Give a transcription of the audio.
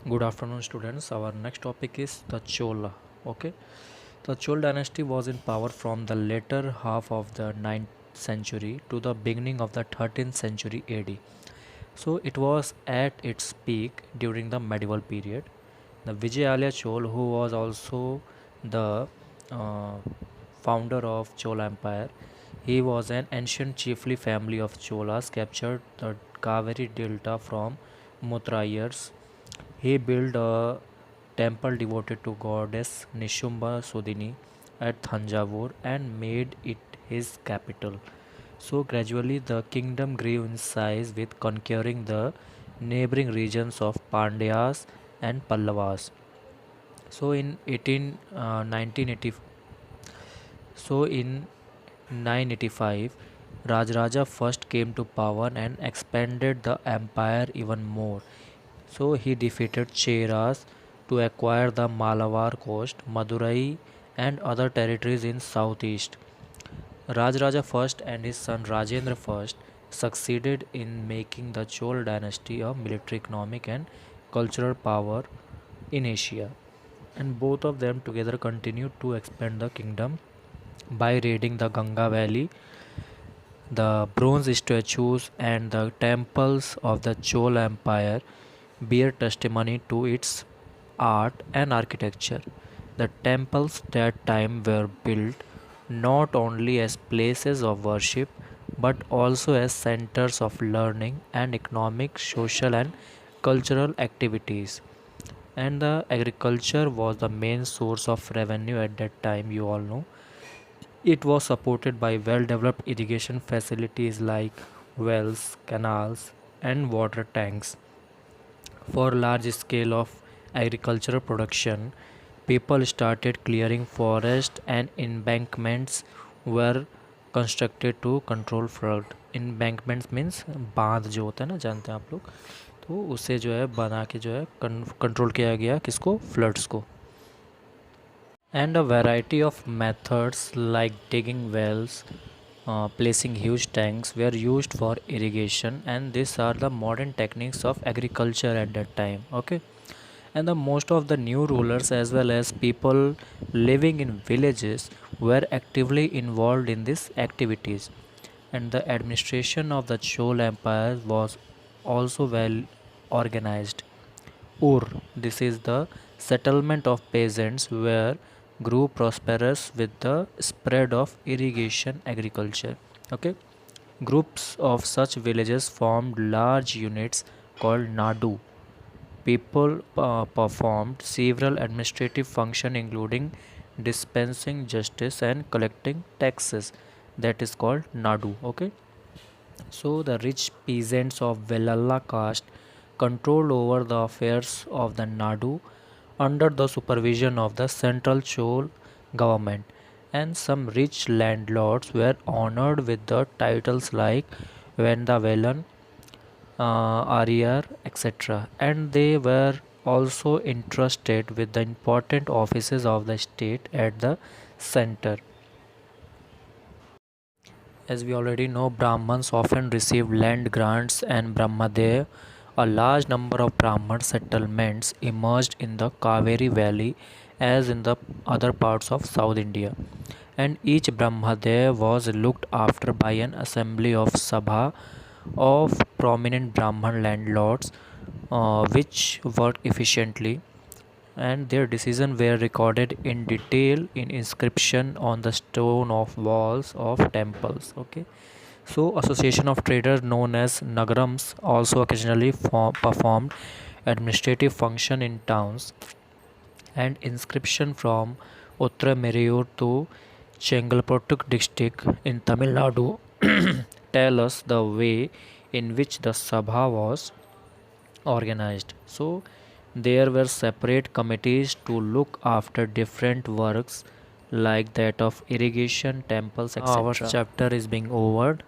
Good afternoon, students. Our next topic is the Chola. Okay, the Chol dynasty was in power from the later half of the 9th century to the beginning of the 13th century AD. So it was at its peak during the medieval period. The Vijayalaya Chol, who was also the uh, founder of Chola Empire, he was an ancient chiefly family of Cholas captured the Kaveri Delta from Muttrayars. He built a temple devoted to goddess Nishumba Sudini at Thanjavur and made it his capital. So gradually the kingdom grew in size with conquering the neighboring regions of Pandyas and Pallavas. So in 1980, so in 985, Rajaraja first came to power and expanded the empire even more. So he defeated Cheras to acquire the Malabar coast, Madurai, and other territories in southeast. Rajaraja I and his son Rajendra I succeeded in making the Chol dynasty a military, economic, and cultural power in Asia. And both of them together continued to expand the kingdom by raiding the Ganga Valley. The bronze statues and the temples of the Chol Empire bear testimony to its art and architecture. The temples that time were built not only as places of worship but also as centers of learning and economic, social, and cultural activities. And the agriculture was the main source of revenue at that time, you all know. It was supported by well developed irrigation facilities like wells, canals, and water tanks. For large scale of agricultural production, people started clearing forest and embankments were constructed to control flood. Embankments means बांध जो होता है ना, जानते हैं आप लोग, तो उसे जो है बना के जो है कंट्रोल किया गया किसको, फ्लड्स को. And a variety of methods like digging wells, placing huge tanks were used for irrigation, and these are the modern techniques of agriculture at that time. Okay, and the most of the new rulers as well as people living in villages were actively involved in these activities, and the administration of the Chol Empire was also well organized. Ur, this is the settlement of peasants where grew prosperous with the spread of irrigation agriculture. Okay, groups of such villages formed large units called Nadu. People performed several administrative functions including dispensing justice and collecting taxes. That is called Nadu. Okay, so the rich peasants of Velalla caste controlled over the affairs of the Nadu under the supervision of the central Chol government, and some rich landlords were honored with the titles like Vendavelan, Ariyar, etc. And they were also entrusted with the important offices of the state at the center. As we already know, Brahmins often received land grants and Brahmadev. A large number of Brahman settlements emerged in the Kaveri Valley as in the other parts of South India. And each Brahmadev was looked after by an assembly of Sabha of prominent Brahman landlords which worked efficiently, and their decisions were recorded in detail in inscription on the stone of walls of temples. Okay, so association of traders known as nagarams also occasionally performed administrative function in towns, and inscription from Uttamarayur to Chengalpattu district in Tamil Nadu tell us the way in which the sabha was organized. So there were separate committees to look after different works like that of irrigation, temples, etc. Our chapter is being over.